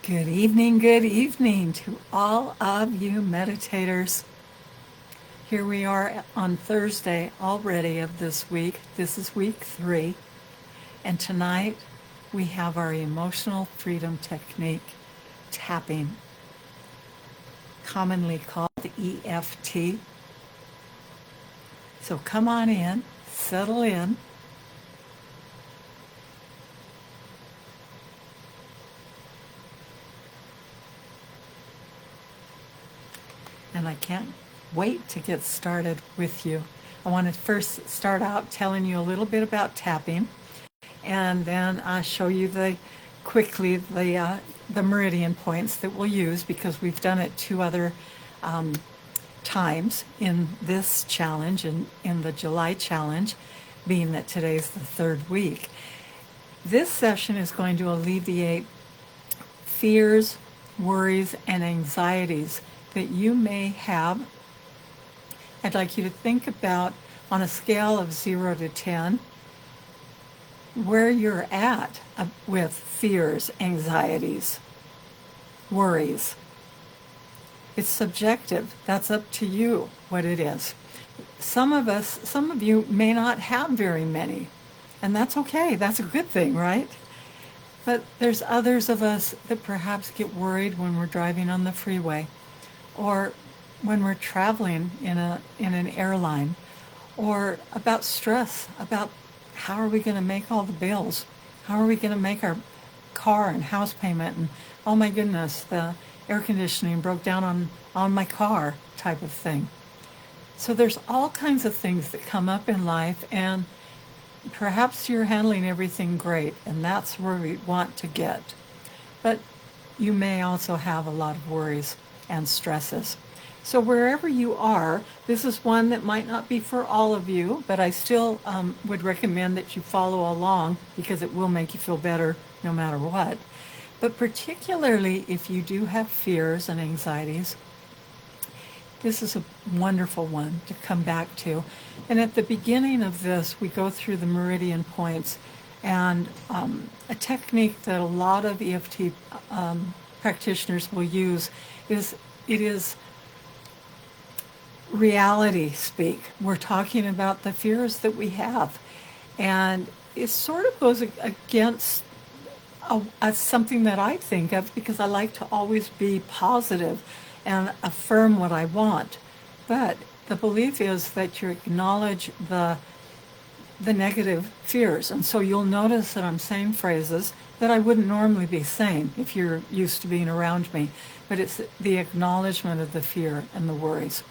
Good evening to all of you meditators. Here we are on Thursday already of this week. This is week 3. And tonight we have our emotional freedom technique, tapping, commonly called EFT. So come on in, settle in. And I can't wait to get started with you. I want to first start out telling you a little bit about tapping, and then I'll show you quickly the meridian points that we'll use, because we've done it 2 other times in this challenge and in the July challenge, being that today's the 3rd week. This session is going to alleviate fears, worries, and anxieties that you may have. I'd like you to think about, on a scale of 0 to 10, where you're at with fears, anxieties, worries. It's subjective. That's up to you what it is. Some of you may not have very many, and that's okay. That's a good thing, right? But there's others of us that perhaps get worried when we're driving on the freeway, or when we're traveling in an airline, or about stress, about how are we going to make all the bills? How are we going to make our car and house payment? And oh my goodness, the air conditioning broke down on my car, type of thing. So there's all kinds of things that come up in life, and perhaps you're handling everything great, and that's where we want to get. But you may also have a lot of worries and stresses. So wherever you are, this is one that might not be for all of you, but I still would recommend that you follow along, because it will make you feel better no matter what. But particularly if you do have fears and anxieties, this is a wonderful one to come back to. And at the beginning of this, we go through the meridian points, and a technique that a lot of EFT practitioners will use is reality speak. We're talking about the fears that we have, and it sort of goes against something that I think of, because I like to always be positive and affirm what I want. But the belief is that you acknowledge the negative fears, and so you'll notice that I'm saying phrases that I wouldn't normally be saying if you're used to being around me, but it's the acknowledgement of the fear and the worries.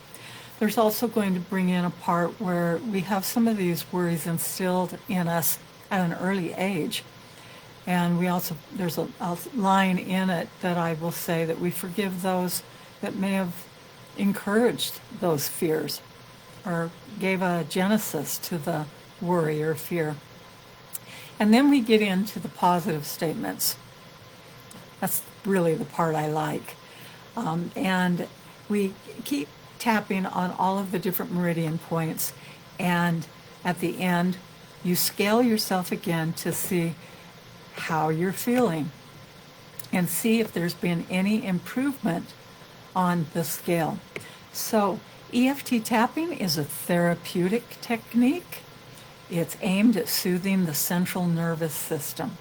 There's also going to bring in a part where we have some of these worries instilled in us at an early age, and there's a line in it that I will say that we forgive those that may have encouraged those fears or gave a genesis to the worry or fear. And then we get into the positive statements. That's really the part I like. And we keep tapping on all of the different meridian points, and at the end you scale yourself again to see how you're feeling and see if there's been any improvement on the scale. So EFT tapping is a therapeutic technique. It's aimed at soothing the central nervous system,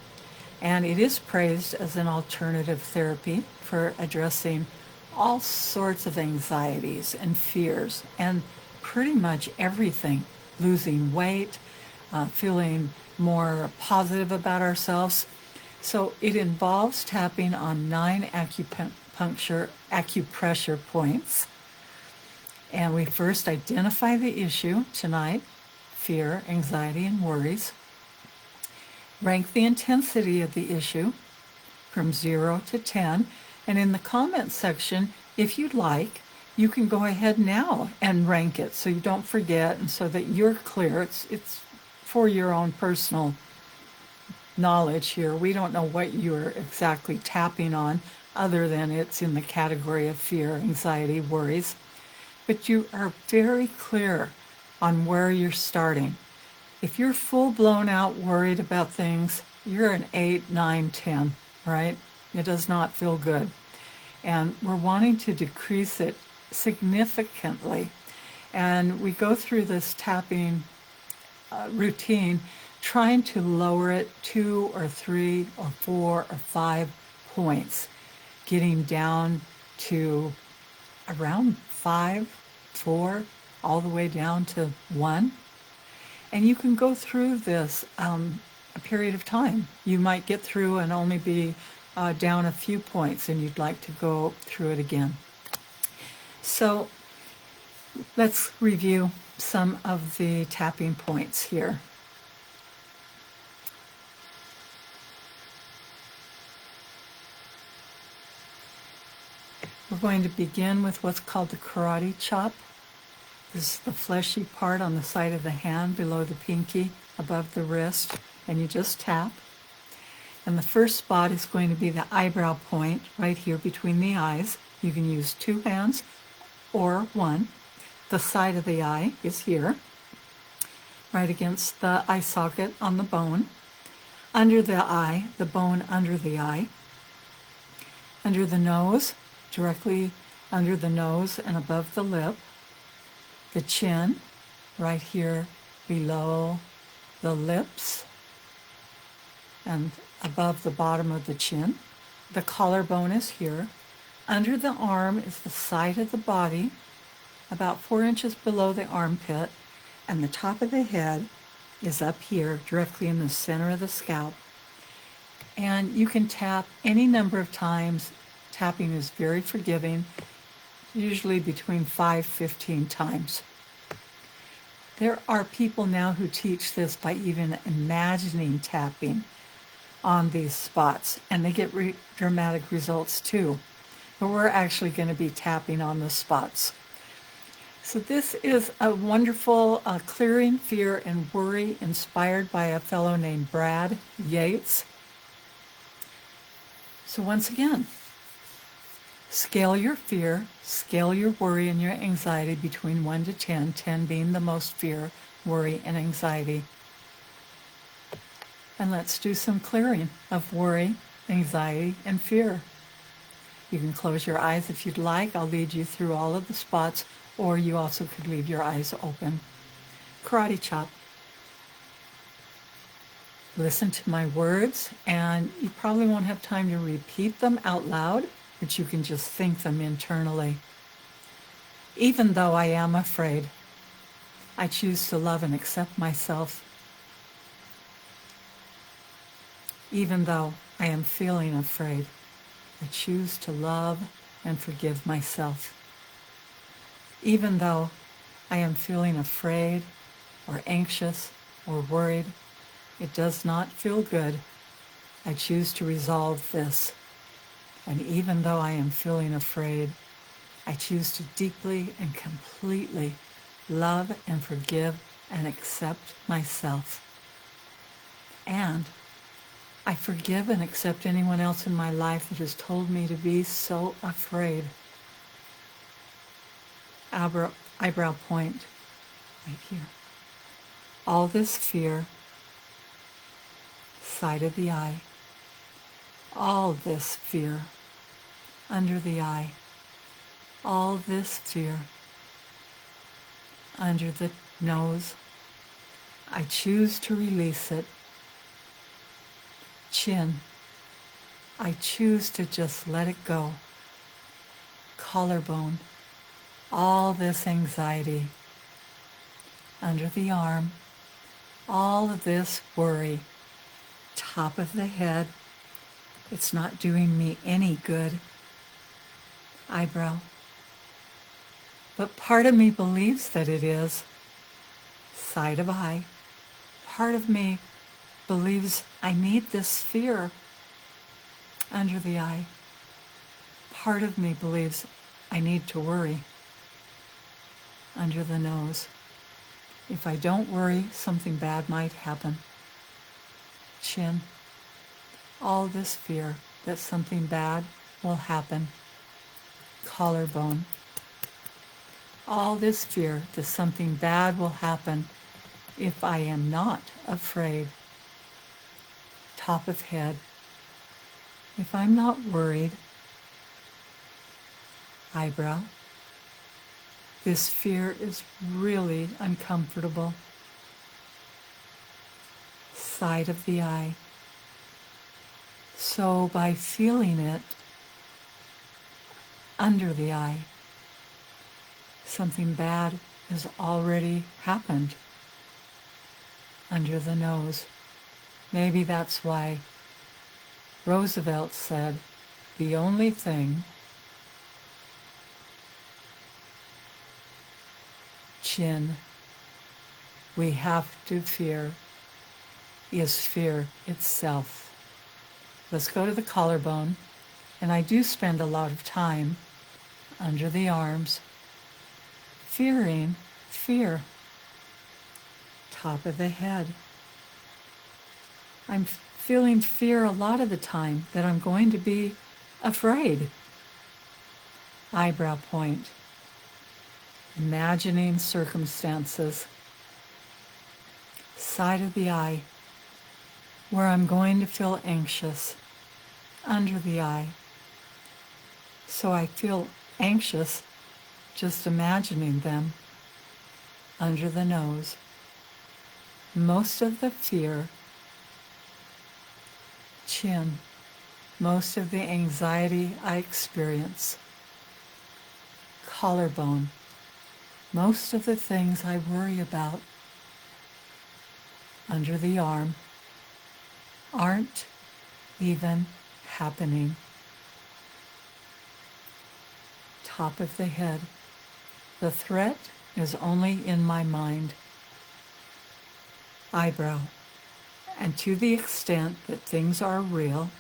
and it is praised as an alternative therapy for addressing all sorts of anxieties and fears, and pretty much everything. Losing weight, feeling more positive about ourselves. So it involves tapping on 9 acupressure points. And we first identify the issue tonight: fear, anxiety, and worries. Rank the intensity of the issue from 0 to 10. And in the comments section, if you'd like, you can go ahead now and rank it so you don't forget, and so that you're clear. It's for your own personal knowledge here. We don't know what you're exactly tapping on, other than it's in the category of fear, anxiety, worries. But you are very clear on where you're starting. If you're full blown out worried about things, you're an 8, 9, 10, right? It does not feel good. And we're wanting to decrease it significantly. And we go through this tapping routine trying to lower it 2 or 3 or 4 or 5 points, getting down to around 5, 4, all the way down to 1. And you can go through this a period of time. You might get through and only be down a few points, and you'd like to go through it again. So let's review some of the tapping points here. We're going to begin with what's called the karate chop. This is the fleshy part on the side of the hand below the pinky, above the wrist, and you just tap. And the first spot is going to be the eyebrow point right here between the eyes. You can use 2 hands or 1. The side of the eye is here, right against the eye socket on the bone. Under the eye, the bone under the eye. Under the nose, directly under the nose and above the lip. The chin, right here below the lips and above the bottom of the chin. The collarbone is here. Under the arm is the side of the body, about 4 inches below the armpit, and the top of the head is up here, directly in the center of the scalp. And you can tap any number of times. Tapping is very forgiving, usually between 5-15 times. There are people now who teach this by even imagining tapping on these spots, and they get dramatic results too. But we're actually going to be tapping on the spots. So this is a wonderful clearing fear and worry inspired by a fellow named Brad Yates. So once again, scale your fear, scale your worry and your anxiety between 1 to 10, 10 being the most fear, worry, and anxiety. And let's do some clearing of worry, anxiety, and fear. You can close your eyes if you'd like. I'll lead you through all of the spots, or you also could leave your eyes open. Karate chop. Listen to my words, and you probably won't have time to repeat them out loud, but you can just think them internally. Even though I am afraid, I choose to love and accept myself. Even though I am feeling afraid, I choose to love and forgive myself. Even though I am feeling afraid or anxious or worried, it does not feel good. I choose to resolve this. And even though I am feeling afraid, I choose to deeply and completely love and forgive and accept myself. And I forgive and accept anyone else in my life that has told me to be so afraid. Eyebrow point right here. All this fear, side of the eye. All this fear, under the eye. All this fear, under the nose. I choose to release it. Chin. I choose to just let it go. Collarbone. All this anxiety. Under the arm. All of this worry. Top of the head. It's not doing me any good. Eyebrow. But part of me believes that it is. Side of eye. Part of me believes I need this fear. Under the eye. Part of me believes I need to worry. Under the nose. If I don't worry, something bad might happen. Chin. All this fear that something bad will happen. Collarbone. All this fear that something bad will happen if I am not afraid. Top of head. If I'm not worried, eyebrow, this fear is really uncomfortable. Side of the eye. So by feeling it under the eye, something bad has already happened. Under the nose. Maybe that's why Roosevelt said the only thing chin we have to fear is fear itself. Let's go to the collarbone, and I do spend a lot of time under the arms, fearing fear. Top of the head. I'm feeling fear a lot of the time that I'm going to be afraid. Eyebrow point. Imagining circumstances. Side of the eye, where I'm going to feel anxious. Under the eye. So I feel anxious just imagining them. Under the nose. Most of the fear, chin, most of the anxiety I experience, collarbone, most of the things I worry about, under the arm, aren't even happening. Top of the head, the threat is only in my mind. Eyebrow, and to the extent that things are real,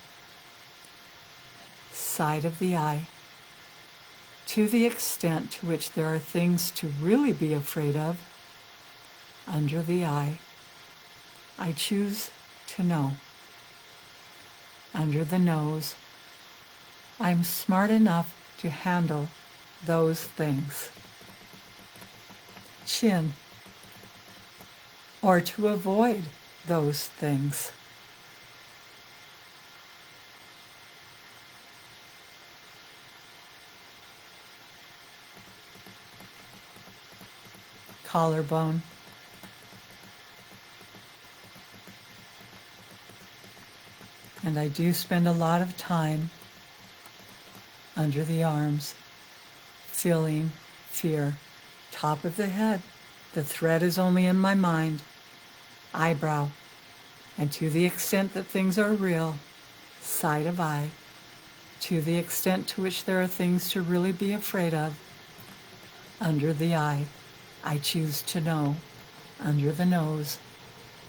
side of the eye, to the extent to which there are things to really be afraid of, under the eye, I choose to know. Under the nose, I'm smart enough to handle those things. Chin, or to avoid those things. Collarbone. And I do spend a lot of time under the arms, feeling fear. Top of the head, the threat is only in my mind. Eyebrow, and to the extent that things are real, side of eye, to the extent to which there are things to really be afraid of, under the eye, I choose to know. Under the nose,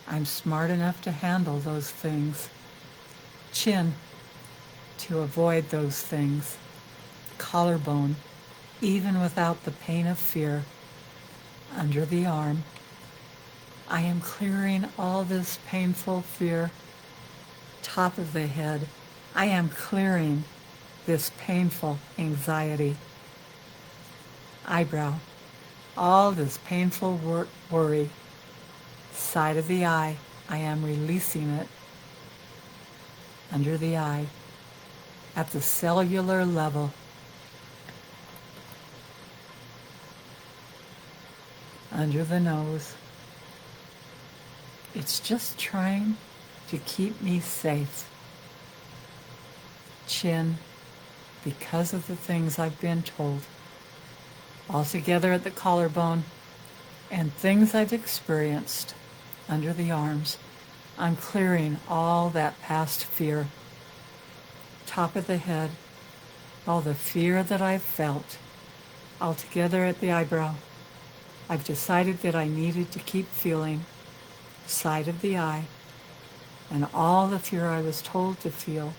I'm smart enough to handle those things. Chin, to avoid those things. Collarbone, even without the pain of fear. Under the arm, I am clearing all this painful fear. Top of the head, I am clearing this painful anxiety. Eyebrow, all this painful worry. Side of the eye, I am releasing it. Under the eye, at the cellular level. Under the nose. It's just trying to keep me safe. Chin, because of the things I've been told. All together at the collarbone, and things I've experienced under the arms. I'm clearing all that past fear. Top of the head, all the fear that I've felt. All together at the eyebrow. I've decided that I needed to keep feeling. Side of the eye, and all the fear I was told to feel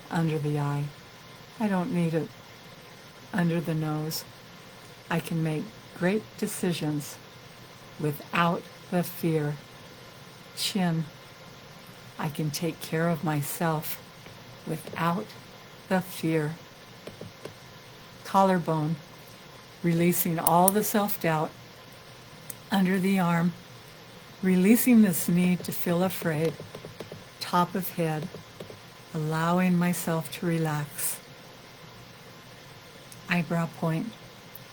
under the eye. I don't need it under the nose. I can make great decisions without the fear. Chin, I can take care of myself without the fear. Collarbone, releasing all the self-doubt. Under the arm, releasing this need to feel afraid. Top of head, allowing myself to relax. Eyebrow point,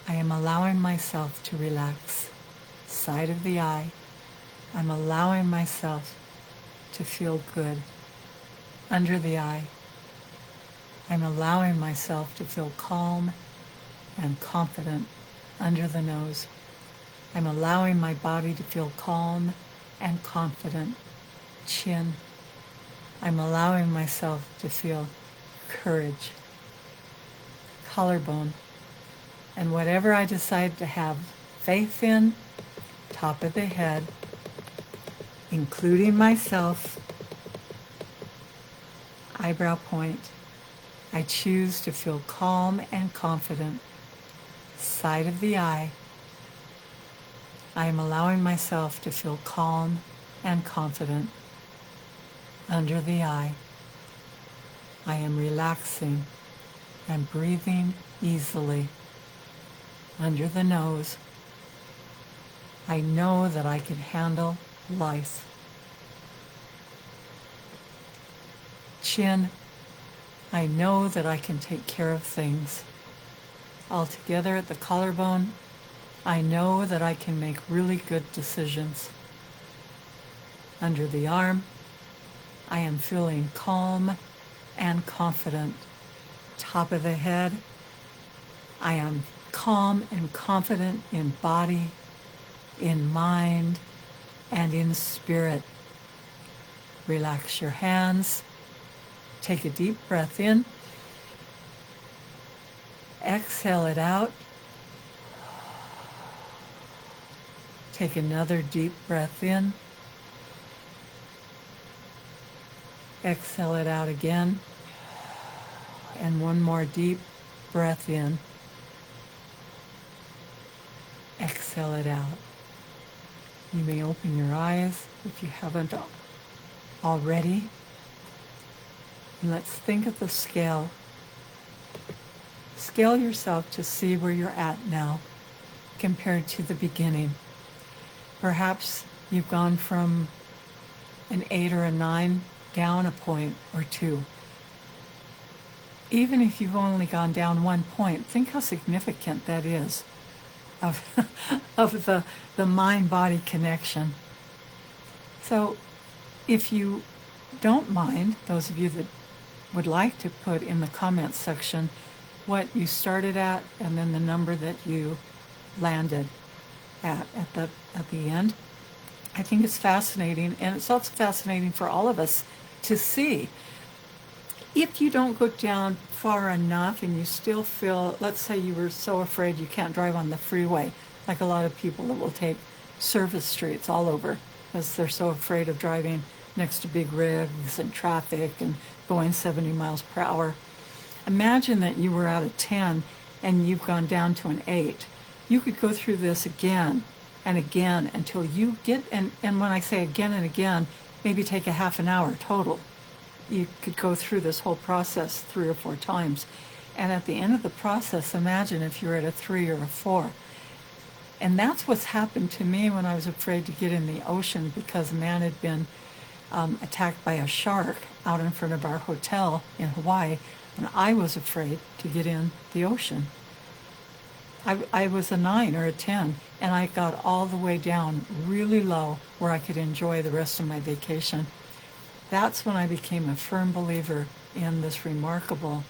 I am allowing myself to relax. Side of the eye, I'm allowing myself to feel good. Under the eye, I'm allowing myself to feel calm and confident. Under the nose, I'm allowing my body to feel calm and confident. Chin, I'm allowing myself to feel courage. Collarbone, and whatever I decide to have faith in, top of the head, including myself, eyebrow point, I choose to feel calm and confident. Side of the eye, I am allowing myself to feel calm and confident. Under the eye, I am relaxing and breathing easily. Under the nose, I know that I can handle life. Chin, I know that I can take care of things. All together at the collarbone, I know that I can make really good decisions. Under the arm, I am feeling calm and confident. Top of the head, I am calm and confident in body, in mind, and in spirit. Relax your hands. Take a deep breath in. Exhale it out. Take another deep breath in. Exhale it out again. And one more deep breath in. Exhale it out. You may open your eyes if you haven't already. And let's think of the scale. Scale yourself to see where you're at now compared to the beginning. Perhaps you've gone from an 8 or a 9 down a point or 2. Even if you've only gone down 1 point, think how significant that is of, of the mind-body connection. So if you don't mind, those of you that would like to put in the comments section what you started at and then the number that you landed at the end. I think it's fascinating, and it's also fascinating for all of us to see. If you don't go down far enough and you still feel, let's say you were so afraid you can't drive on the freeway, like a lot of people that will take service streets all over because they're so afraid of driving next to big rigs and traffic and going 70 miles per hour. Imagine that you were at a 10 and you've gone down to an 8. You could go through this again and again until you get, and when I say again and again, maybe take a half an hour total. You could go through this whole process 3 or 4 times. And at the end of the process, imagine if you're at a 3 or a 4. And that's what's happened to me when I was afraid to get in the ocean because a man had been attacked by a shark out in front of our hotel in Hawaii, and I was afraid to get in the ocean. I was a 9 or a 10, and I got all the way down really low where I could enjoy the rest of my vacation. That's when I became a firm believer in this remarkable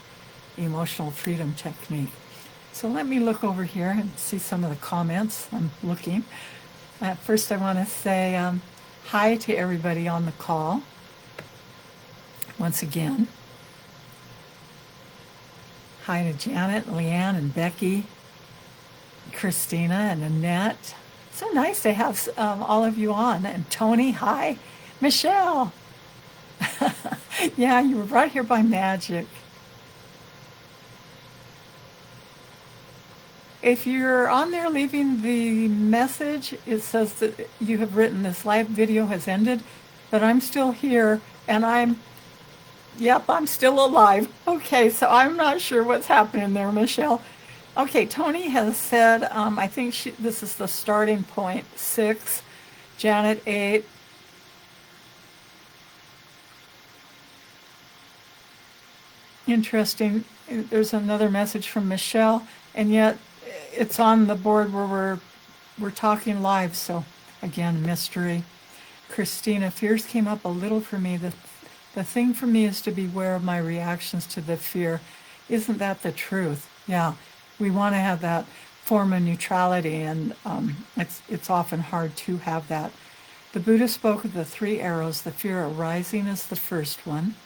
emotional freedom technique. So let me look over here and see some of the comments. I'm looking. First, I want to say hi to everybody on the call. Once again. Hi to Janet, Leanne, and Becky, Christina, and Annette. So nice to have all of you on. And Tony, hi. Michelle. Yeah, you were brought here by magic. If you're on there leaving the message, it says that you have written this live video has ended, but I'm still here and I'm still alive. Okay, so I'm not sure what's happening there, Michelle. Okay, Tony has said, I think this is the starting point, 6, Janet 8, Interesting. There's another message from Michelle, and yet it's on the board where we're talking live. So again, mystery. Christina, fears came up a little for me. The thing for me is to beware of my reactions to the fear. Isn't that the truth? Yeah, we want to have that form of neutrality, and it's often hard to have that. The Buddha spoke of the three arrows. The fear arising is the first one.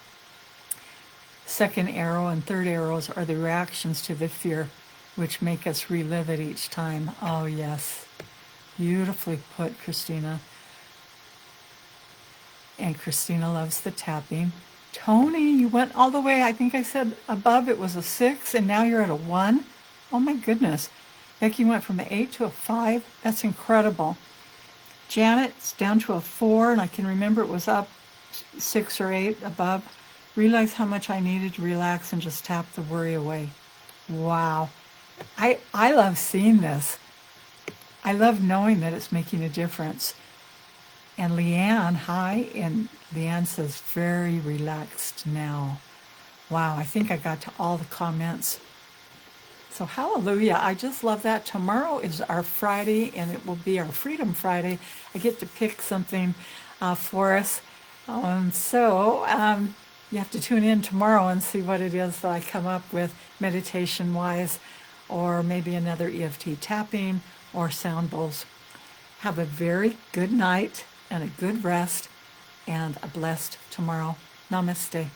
Second arrow and third arrows are the reactions to the fear, which make us relive it each time. Oh, yes. Beautifully put, Christina. And Christina loves the tapping. Tony, you went all the way. I think I said above it was a 6, and now you're at a 1. Oh, my goodness. Becky went from an 8 to a 5. That's incredible. Janet's down to a 4, and I can remember it was up 6 or 8 above. Realize how much I needed to relax and just tap the worry away. Wow. I love seeing this. I love knowing that it's making a difference. And Leanne, hi, and Leanne says, very relaxed now. Wow, I think I got to all the comments. So hallelujah, I just love that. Tomorrow is our Friday, and it will be our Freedom Friday. I get to pick something for us. You have to tune in tomorrow and see what it is that I come up with meditation-wise, or maybe another EFT tapping or sound bowls. Have a very good night and a good rest and a blessed tomorrow. Namaste.